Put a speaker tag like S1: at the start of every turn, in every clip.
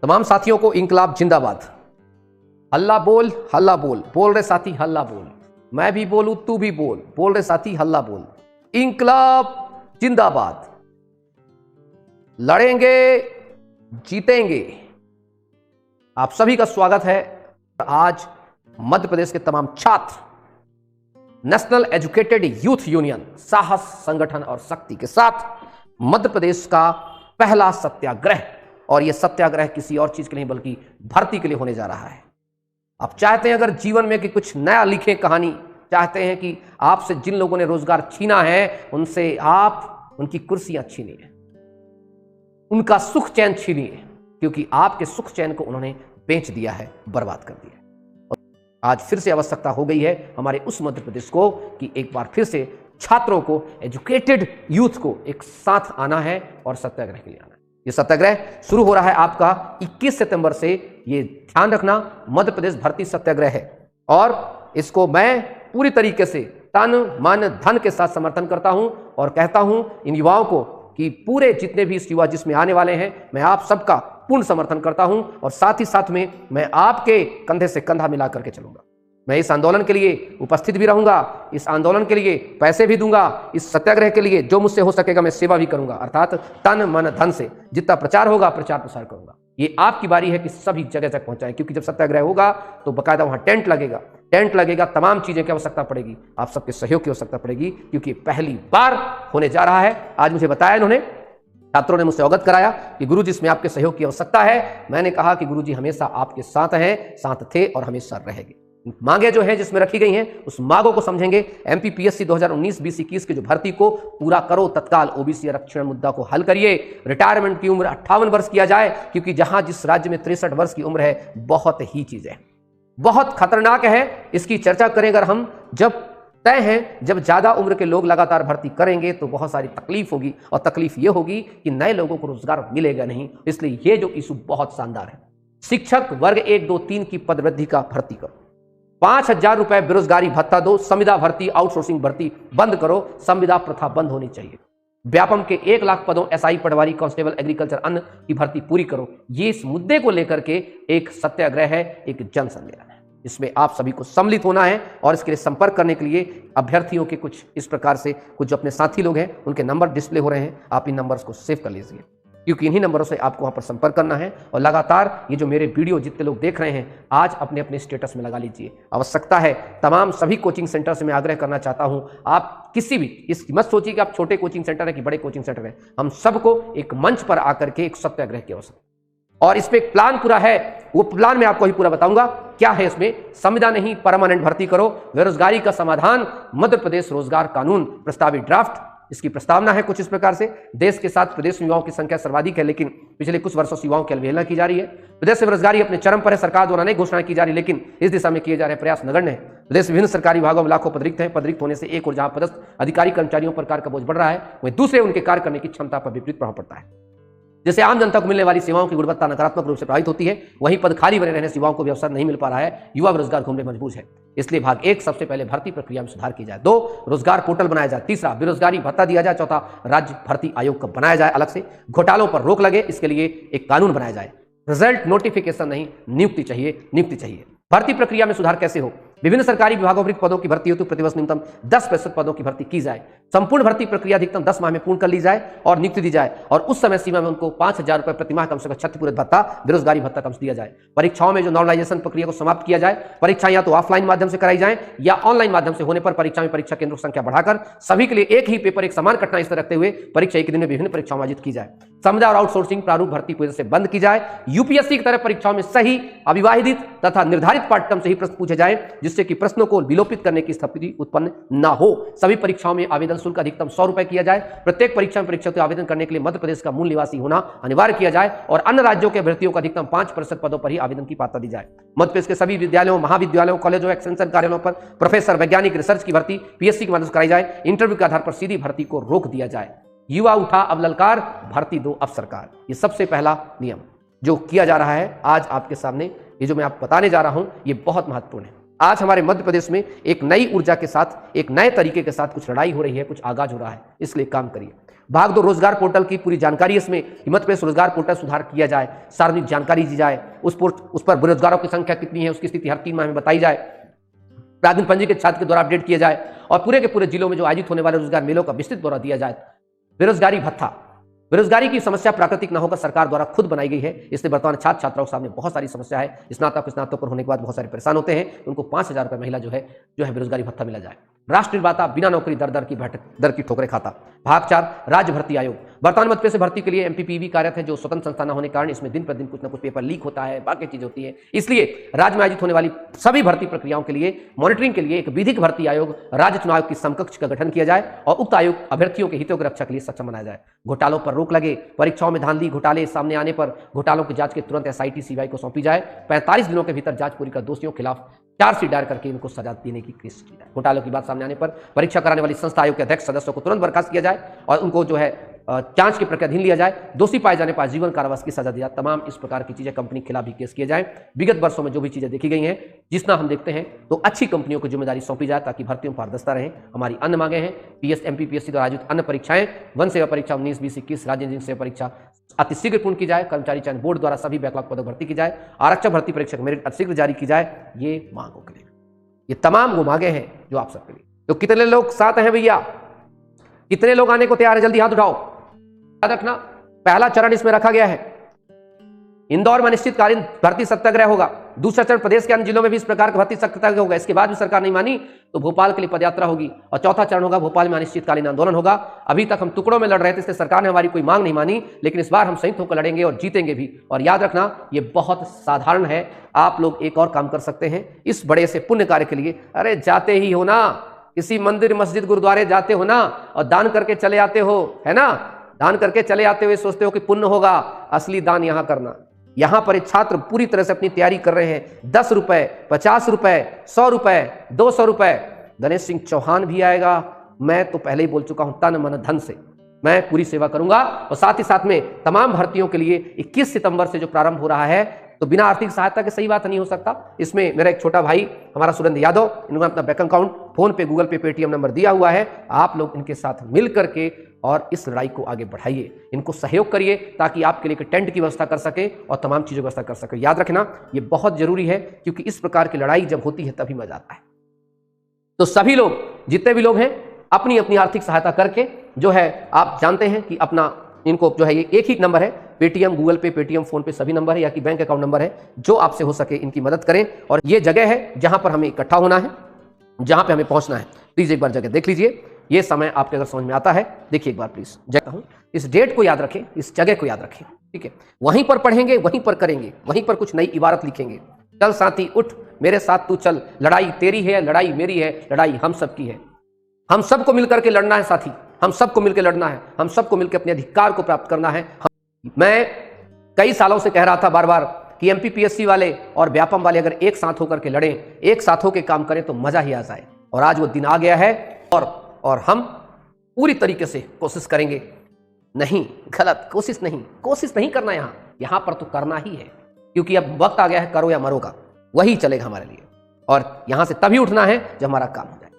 S1: तमाम साथियों को इंकलाब जिंदाबाद। हल्ला बोल, हल्ला बोल, बोल रहे साथी हल्ला बोल, मैं भी बोलूं तू भी बोल, बोल रहे साथी हल्ला बोल। इंकलाब जिंदाबाद। लड़ेंगे जीतेंगे। आप सभी का स्वागत है। आज मध्य प्रदेश के तमाम छात्र नेशनल एजुकेटेड यूथ यूनियन साहस, संगठन और शक्ति के साथ मध्य प्रदेश का पहला सत्याग्रह, और यह सत्याग्रह किसी और चीज के नहीं बल्कि भर्ती के लिए होने जा रहा है। आप चाहते हैं अगर जीवन में कि कुछ नया लिखें कहानी, चाहते हैं कि आपसे जिन लोगों ने रोजगार छीना है उनसे आप उनकी कुर्सियां छीनिए, उनका सुख चैन छीनिए, क्योंकि आपके सुख चैन को उन्होंने बेच दिया है, बर्बाद कर दिया है। और आज फिर से आवश्यकता हो गई है हमारे उस मध्य प्रदेश को कि एक बार फिर से छात्रों को, एजुकेटेड यूथ को एक साथ आना है और सत्याग्रह के लिए आना है। ये सत्याग्रह शुरू हो रहा है आपका 21 सितंबर से। ये ध्यान रखना, मध्य प्रदेश भर्ती सत्याग्रह है और इसको मैं पूरी तरीके से तन मन धन के साथ समर्थन करता हूं और कहता हूं इन युवाओं को कि पूरे जितने भी इस युवा जिसमें आने वाले हैं, मैं आप सबका पूर्ण समर्थन करता हूं और साथ ही साथ में मैं आपके कंधे से कंधा मिला करके चलूंगा। मैं इस आंदोलन के लिए उपस्थित भी रहूंगा, इस आंदोलन के लिए पैसे भी दूंगा, इस सत्याग्रह के लिए जो मुझसे हो सकेगा मैं सेवा भी करूंगा, अर्थात तन मन धन से जितना प्रचार होगा प्रचार प्रसार करूंगा। ये आपकी बारी है कि सभी जगह तक पहुंचाएं, क्योंकि जब सत्याग्रह होगा तो बकायदा वहां टेंट लगेगा, तमाम चीजें की आवश्यकता पड़ेगी, आप सबके सहयोग की आवश्यकता पड़ेगी, क्योंकि पहली बार होने जा रहा है। आज मुझे बताया इन्होंने, छात्रों ने मुझसे अवगत कराया कि गुरुजी इसमें आपके सहयोग की आवश्यकता है। मैंने कहा कि गुरुजी हमेशा आपके साथ हैं, साथ थे और हमेशा रहेंगे। मांगे जो है जिसमें रखी गई हैं उस मांगों को समझेंगे। एमपीपीएससी 2019-20 की जो भर्ती को पूरा करो तत्काल, ओबीसी आरक्षण मुद्दा को हल करिए, रिटायरमेंट की उम्र 58 वर्ष किया जाए, क्योंकि जहां जिस राज्य में 63 वर्ष की उम्र है, बहुत ही चीजें बहुत खतरनाक है। इसकी चर्चा करें अगर हम, जब तय है जब ज्यादा उम्र के लोग लगातार भर्ती करेंगे तो बहुत सारी तकलीफ होगी, और तकलीफ यह होगी कि नए लोगों को रोजगार मिलेगा नहीं। इसलिए यह जो इशू बहुत शानदार है। शिक्षक वर्ग 1, 2, 3 की पदवृद्धि का भर्ती करो, 5,000 रुपए बेरोजगारी भत्ता दो, संविदा भर्ती, आउटसोर्सिंग भर्ती बंद करो, संविदा प्रथा बंद होनी चाहिए। व्यापम के 1 लाख पदों एसआई, पटवारी, कांस्टेबल, एग्रीकल्चर, अन्न की भर्ती पूरी करो। ये इस मुद्दे को लेकर के एक सत्याग्रह है, एक जन सम्मेलन है। इसमें आप सभी को सम्मिलित होना है और इसके लिए संपर्क करने के लिए अभ्यर्थियों के कुछ इस प्रकार से कुछ जो अपने साथी लोग हैं उनके नंबर डिस्प्ले हो रहे हैं, आप इन नंबर्स को सेव कर लीजिए, क्योंकि इन्हीं नंबरों से आपको वहां पर संपर्क करना है। और लगातार ये जो मेरे वीडियो जितने लोग देख रहे हैं आज अपने अपने स्टेटस में लगा लीजिए। आवश्यकता है तमाम सभी कोचिंग सेंटर से मैं आग्रह करना चाहता हूं, आप किसी भी इस मत सोचिए कि आप छोटे कोचिंग सेंटर है कि बड़े कोचिंग सेंटर है, हम सबको एक मंच पर आकर के एक सत्याग्रह की आवश्यकता, और इस पे एक प्लान पूरा है। वो प्लान मैं आपको ही पूरा बताऊंगा क्या है इसमें। संविदा नहीं, परमानेंट भर्ती करो, बेरोजगारी का समाधान, मध्य प्रदेश रोजगार कानून प्रस्तावित ड्राफ्ट, इसकी प्रस्तावना है कुछ इस प्रकार से। देश के साथ प्रदेश में युवाओं की संख्या सर्वाधिक है, लेकिन पिछले कुछ वर्षों से युवाओं की अवहेलना की जा रही है। प्रदेश में बेरोजगारी अपने चरम पर है, सरकार द्वारा नई घोषणा की जा रही है, लेकिन इस दिशा में किए जा रहे प्रयास नगण्य है। प्रदेश विभिन्न सरकारी विभागों में लाखों पद रिक्त हैं। पद रिक्त होने से एक और जहां पदस्थ अधिकारी कर्मचारियों पर कार्य का बोझ बढ़ रहा है, वहीं दूसरे उनके कार्य करने की क्षमता पर विपरीत प्रभाव पड़ता है। जैसे आम जनता को मिलने वाली सेवाओं की गुणवत्ता नकारात्मक रूप से प्रभावित होती है, वहीं पद खाली बने रहने से युवाओं को भी अवसर नहीं मिल पा रहा है, युवा बेरोजगार घूमने मजबूर है। इसलिए भाग 1 सबसे पहले भर्ती प्रक्रिया में सुधार की जाए, 2 रोजगार पोर्टल बनाया जाए, 3 बेरोजगारी भत्ता दिया जाए, 4 राज्य भर्ती आयोग का बनाया जाए अलग से, घोटालों पर रोक लगे इसके लिए एक कानून बनाया जाए। रिजल्ट नोटिफिकेशन नहीं, नियुक्ति चाहिए। भर्ती प्रक्रिया में सुधार कैसे हो? विभिन्न सरकारी विभागों में पदों की भर्ती हेतु प्रतिवर्ष न्यूनतम 10% पदों की भर्ती की जाए। संपूर्ण भर्ती प्रक्रिया अधिकतम 10 माह में पूर्ण कर ली जाए और नियुक्ति दी जाए, और उस समय सीमा में उनको 5,000 रुपए प्रति माह कम से कम क्षतिपूर्ति भत्ता, बेरोजगारी भत्ता कम से दिया जाए। परीक्षाओं में जो नॉर्मलाइजेशन प्रक्रिया को समाप्त किया जाए, परीक्षाएं या तो ऑफलाइन माध्यम से कराई जाए या ऑनलाइन माध्यम से होने पर परीक्षा में परीक्षा केंद्रों की संख्या बढ़ाकर सभी के लिए एक ही पेपर, एक समान कठिनाई स्तर रखते हुए परीक्षा एक दिन में विभिन्न परीक्षाओं आयोजित की जाए। संविदा और आउटसोर्सिंग प्रारूप भर्ती पूरी तरह से बंद की जाए। यूपीएससी की तरह परीक्षाओं में सही, अविवाहित तथा निर्धारित पाठ्यक्रम से ही प्रश्न पूछे जाए, जिससे कि प्रश्नों को विलोपित करने की स्थिति उत्पन्न न हो। सभी परीक्षाओं में आवेदन शुल्क अधिकतम 100 रुपए किया जाए। प्रत्येक परीक्षा में परीक्षक को आवेदन करने के लिए मध्य प्रदेश का मूल निवासी होना अनिवार्य किया जाए, और अन्य राज्यों के अभ्यर्थियों को अधिकतम 5% पदों पर ही आवेदन की पात्रता दी जाए। मध्य प्रदेश के सभी विद्यालयों, महाविद्यालयों, कॉलेजों, एक्सटेंशन कार्यालयों पर प्रोफेसर, वैज्ञानिक, रिसर्च की भर्ती पीएससी के माध्यम से कराई जाए। इंटरव्यू के आधार पर सीधी भर्ती को रोक दिया जाए। युवा उठा अब ललकार, भर्ती दो अब सरकार, ये सबसे पहला नियम जो किया जा रहा है आज आपके सामने। ये जो मैं आपको बताने जा रहा हूं ये बहुत महत्वपूर्ण है। आज हमारे मध्य प्रदेश में एक नई ऊर्जा के साथ, एक नए तरीके के साथ कुछ लड़ाई हो रही है, कुछ आगाज हो रहा है, इसलिए काम करिए। भाग दो रोजगार पोर्टल की पूरी जानकारी इसमें, हिम्मत प्रदेश रोजगार पोर्टल सुधार किया जाए, सार्वजनिक जानकारी दी जाए, उस पर बेरोजगारों की संख्या कितनी है उसकी स्थिति हर 3 माह में बताई जाए, प्रागण पंजी के छात्र के द्वारा अपडेट किया जाए और पूरे के पूरे जिलों में जो आयोजित होने वाले रोजगार मेलों का विस्तृत ब्यौरा दिया जाए। बेरोजगारी भत्ता, बेरोजगारी की समस्या प्राकृतिक न होकर सरकार द्वारा खुद बनाई गई है, इसलिए वर्तमान छात्र छात्राओं के सामने बहुत सारी समस्या है। स्नातक होने के बाद बहुत सारे परेशान होते हैं, उनको 5,000 रुपये महिला जो है बेरोजगारी भत्ता मिला जाए। राष्ट्र निर्माता बिना नौकरी दर की ठोकरें खाता। भाग 4 राज्य भर्ती आयोग, वर्तमान मध्य प्रदेश भर्ती के लिए एमपीपीवी कार्यरत है, जो स्वतंत्र संस्था न होने के कारण इसमें दिन प्रतिदिन कुछ न कुछ पेपर लीक होता है, बाकी चीज होती है। इसलिए राज्य में आयोजित होने वाली सभी भर्ती प्रक्रियाओं के लिए मॉनिटरिंग के लिए एक विधिक भर्ती आयोग राज्य चुनाव आयोग की समकक्ष का गठन किया जाए और उक्त आयोग अभ्यर्थियों के हितों की रक्षा के लिए सक्षम बनाया जाए। घोटालों पर रोक लगे, परीक्षाओं में धांधली घोटाले सामने आने पर घोटालों की जांच के तुरंत एसआईटी सीबीआई को सौंपी जाए। 45 दिनों के भीतर जांच पूरी कर दोषियों के खिलाफ चार्जशीट दायर करके इनको सजा देने की कोशिश की जाए। घोटालों की बात सामने आने पर परीक्षा कराने वाली संस्था आयोग के अध्यक्ष सदस्यों को तुरंत बर्खास्त किया जाए और उनको जांच की प्रक्रिया अधीन लिया जाए। दोषी पाए जाने पर जीवन कारावास की सजा दी जाए। तमाम इस प्रकार की चीजें कंपनी के खिलाफ भी केस किए जाए। विगत वर्षों में जो भी चीजें देखी गई हैं, जितना हम देखते हैं तो अच्छी कंपनियों को जिम्मेदारी सौंपी जाए ताकि भर्तियों पारदर्शिता रहे। हमारी अन्य मांगे हैं एमपीपीएससी द्वारा आयोजित अन्य परीक्षाएं, वन सेवा परीक्षा 19, 20, 21, राज्य इंजीनियरिंग सेवा परीक्षा अतिशीघ्र पूर्ण की जाए। कर्मचारी चयन बोर्ड द्वारा सभी बैकलॉग पदों भर्ती की जाए। आरक्षक भर्ती परीक्षा मेरिट अतिशीघ्र जारी की जाए। ये मांगों के लिए, ये तमाम वो मांगे हैं जो आप सबके लिए। तो कितने लोग साथ हैं भैया? कितने लोग आने को तैयार है? जल्दी हाथ उठाओ। याद रखना, पहला चरण इसमें रखा गया है, इंदौर में अनिश्चितकालीन भर्ती सत्याग्रह होगा। दूसरा चरण प्रदेश के अन्य जिलों में भी इस प्रकार का भर्ती सत्याग्रह होगा। इसके बाद भी सरकार नहीं मानी तो भोपाल के लिए पदयात्रा होगी और चौथा चरण होगा, भोपाल में अनिश्चितकालीन आंदोलन होगा। अभी तक हम टुकड़ों में लड़ रहे थे, इसलिए सरकार ने हमारी कोई मांग नहीं मानी, लेकिन इस बार हम संयुक्त होकर लड़ेंगे और जीतेंगे भी। और याद रखना, ये बहुत साधारण है। आप लोग एक और काम कर सकते हैं इस बड़े से पुण्य कार्य के लिए। अरे जाते ही हो ना, किसी मंदिर मस्जिद गुरुद्वारे जाते हो ना और दान करके चले आते हो, है ना? दान करके चले आते हुए सोचते हो कि पुण्य होगा। असली दान यहां करना। यहां पर एक छात्र पूरी तरह से अपनी तैयारी कर रहे हैं। 10 रुपए, 50 रुपए, 100 रुपए, 200 रुपए। गणेश सिंह चौहान भी आएगा। मैं तो पहले ही बोल चुका हूं, तन मन धन से मैं पूरी सेवा करूंगा। और साथ ही साथ में तमाम भर्तियों के लिए 21 सितंबर से जो प्रारंभ हो रहा है, तो बिना आर्थिक सहायता के सही बात नहीं हो सकता। इसमें मेरा एक छोटा भाई हमारा सुरेंद्र यादव, इन्होंने अपना बैंक अकाउंट फोन पे, गूगल पे, पेटीएम नंबर दिया हुआ है। आप लोग इनके साथ मिल करके और इस लड़ाई को आगे बढ़ाइए, इनको सहयोग करिए ताकि आपके लिए टेंट की व्यवस्था कर सके और तमाम चीजों की व्यवस्था कर सके। याद रखना, ये बहुत जरूरी है, क्योंकि इस प्रकार की लड़ाई जब होती है तभी मजा आता है। तो सभी लोग, जितने भी लोग हैं, अपनी अपनी आर्थिक सहायता करके जो है, आप जानते हैं कि अपना इनको जो है, ये एक ही नंबर है, पेटीएम, गूगल पे, पेटीएम, फोन पे सभी नंबर है, या कि बैंक अकाउंट नंबर है, जो आपसे हो सके इनकी मदद करें। और ये जगह है जहां पर हमें इकट्ठा होना है, जहां पे हमें पहुंचना है। प्लीज एक बार जगह देख लीजिए। ये समय आपके अगर समझ में आता है, देखिए एक बार प्लीज। जगह हूं, इस डेट को याद रखें, इस जगह को याद रखें, ठीक है? वहीं पर पढ़ेंगे, वहीं पर करेंगे, वहीं पर कुछ नई इबारत लिखेंगे। चल साथी उठ, मेरे साथ तू चल, लड़ाई तेरी है, लड़ाई मेरी है, लड़ाई हम सबकी है। हम सबको मिलकर के लड़ना है साथी, हम सबको मिलकर लड़ना है, हम सबको मिलकर अपने अधिकार को प्राप्त करना है। मैं कई सालों से कह रहा था बार बार कि एमपीपीएससी वाले और व्यापम वाले अगर एक साथ होकर के लड़ें, एक साथ होकर काम करें तो मजा ही आ जाए। और आज वो दिन आ गया है और हम पूरी तरीके से कोशिश करेंगे। नहीं, गलत कोशिश नहीं करना। यहां पर तो करना ही है, क्योंकि अब वक्त आ गया है, करो या मरो का, वही चलेगा हमारे लिए। और यहां से तभी उठना है जब हमारा काम हो जाए।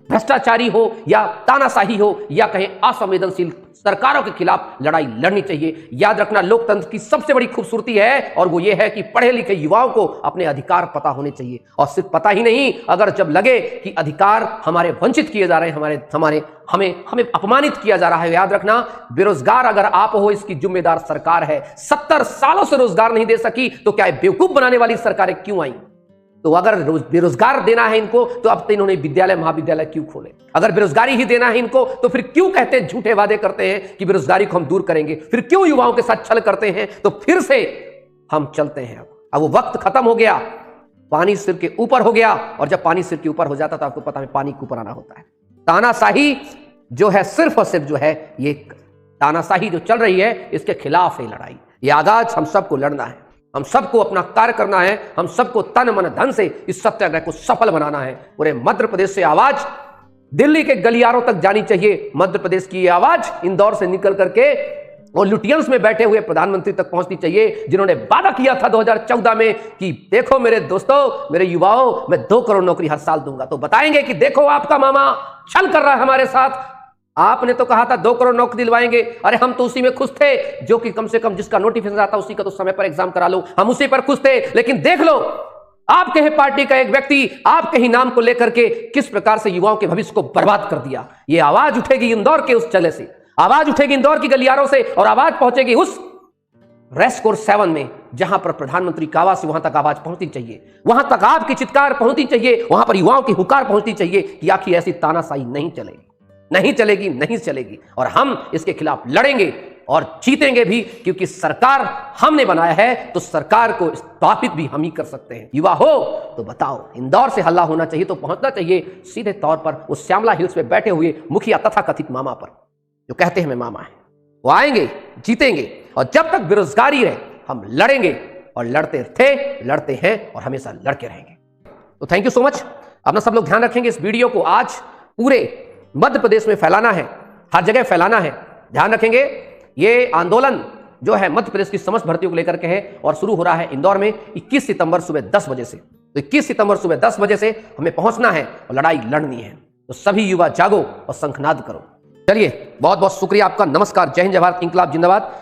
S1: भ्रष्टाचारी हो या तानाशाही हो या कहें असंवेदनशील सरकारों के खिलाफ लड़ाई लड़नी चाहिए। याद रखना, लोकतंत्र की सबसे बड़ी खूबसूरती है और वो ये है कि पढ़े लिखे युवाओं को अपने अधिकार पता होने चाहिए। और सिर्फ पता ही नहीं, अगर जब लगे कि अधिकार हमारे वंचित किए जा रहे हैं, हमें अपमानित किया जा रहा है, याद रखना, बेरोजगार अगर आप हो, इसकी जिम्मेदार सरकार है। 70 सालों से रोजगार नहीं दे सकी तो क्या बेवकूफ बनाने वाली सरकारें क्यों आई? तो अगर बेरोजगार देना है इनको, तो अब तो इन्होंने विद्यालय महाविद्यालय क्यों खोले? अगर बेरोजगारी ही देना है इनको, तो फिर क्यों कहते हैं, झूठे वादे करते हैं कि बेरोजगारी को हम दूर करेंगे? फिर क्यों युवाओं के साथ छल करते हैं? तो फिर से हम चलते हैं। अब वो वक्त खत्म हो गया, पानी सिर के ऊपर हो गया। और जब पानी सिर के ऊपर हो जाता तो आपको पता है पानी के ऊपर आना होता है। तानाशाही जो है, सिर्फ और सिर्फ जो है, ये तानाशाही जो चल रही है, इसके खिलाफ है लड़ाई। ये आगाज हम सबको लड़ना है, हम सबको अपना कार्य करना है, हम सबको तन मन धन से इस सत्याग्रह को सफल बनाना है। पूरे मध्य प्रदेश से आवाज दिल्ली के गलियारों तक जानी चाहिए। मध्य प्रदेश की आवाज इंदौर से निकल करके और लुटियंस में बैठे हुए प्रधानमंत्री तक पहुंचनी चाहिए, जिन्होंने वादा किया था 2014 में कि देखो मेरे दोस्तों, मेरे युवाओं, मैं 2 करोड़ नौकरी हर साल दूंगा। तो बताएंगे कि देखो आपका मामा छल कर रहा है हमारे साथ, आपने तो कहा था 2 करोड़ नौकरी दिलवाएंगे, अरे हम तो उसी में खुश थे, जो कि कम से कम जिसका नोटिफिकेशन आता उसी का तो समय पर एग्जाम करा लो, हम उसी पर खुश थे। लेकिन देख लो, आपके ही पार्टी का एक व्यक्ति आपके ही नाम को लेकर के किस प्रकार से युवाओं के भविष्य को बर्बाद कर दिया। ये आवाज उठेगी इंदौर के उस जगह से, आवाज उठेगी इंदौर की गलियारों से, और आवाज पहुंचेगी उस रेस्कोर्स 7 में, जहां पर प्रधानमंत्री का आवाज से वहां तक आवाज पहुंचनी चाहिए, वहां तक आपकी चित्कार पहुंचनी चाहिए, वहां पर युवाओं की हुकार पहुंचनी चाहिए कि आखिर ऐसी तानाशाही नहीं चलेगी, नहीं चलेगी, नहीं चलेगी। और हम इसके खिलाफ लड़ेंगे और जीतेंगे भी, क्योंकि सरकार हमने बनाया है तो सरकार को स्थापित भी हम ही कर सकते हैं। युवा हो तो बताओ, इंदौर से हल्ला होना चाहिए तो पहुंचना चाहिए सीधे तौर पर उस श्यामला हिल्स पे बैठे हुए मुखिया तथा कथित मामा पर, जो कहते हैं मैं मामा है। वो आएंगे, जीतेंगे, और जब तक बेरोजगारी रहे हम लड़ेंगे, और लड़ते थे, लड़ते हैं और हमेशा लड़के रहेंगे। तो थैंक यू सो मच। अपना सब लोग ध्यान रखेंगे। इस वीडियो को आज पूरे मध्य प्रदेश में फैलाना है, हर जगह फैलाना है। ध्यान रखेंगे, ये आंदोलन जो है मध्य प्रदेश की समस्त भर्तियों को लेकर के है, और शुरू हो रहा है इंदौर में 21 सितंबर सुबह 10 बजे से। तो 21 सितंबर सुबह 10 बजे से हमें पहुंचना है और लड़ाई लड़नी है। तो सभी युवा जागो और शंखनाद करो। चलिए, बहुत बहुत शुक्रिया आपका। नमस्कार, जय हिंद, जय भारत, इंकलाब जिंदाबाद।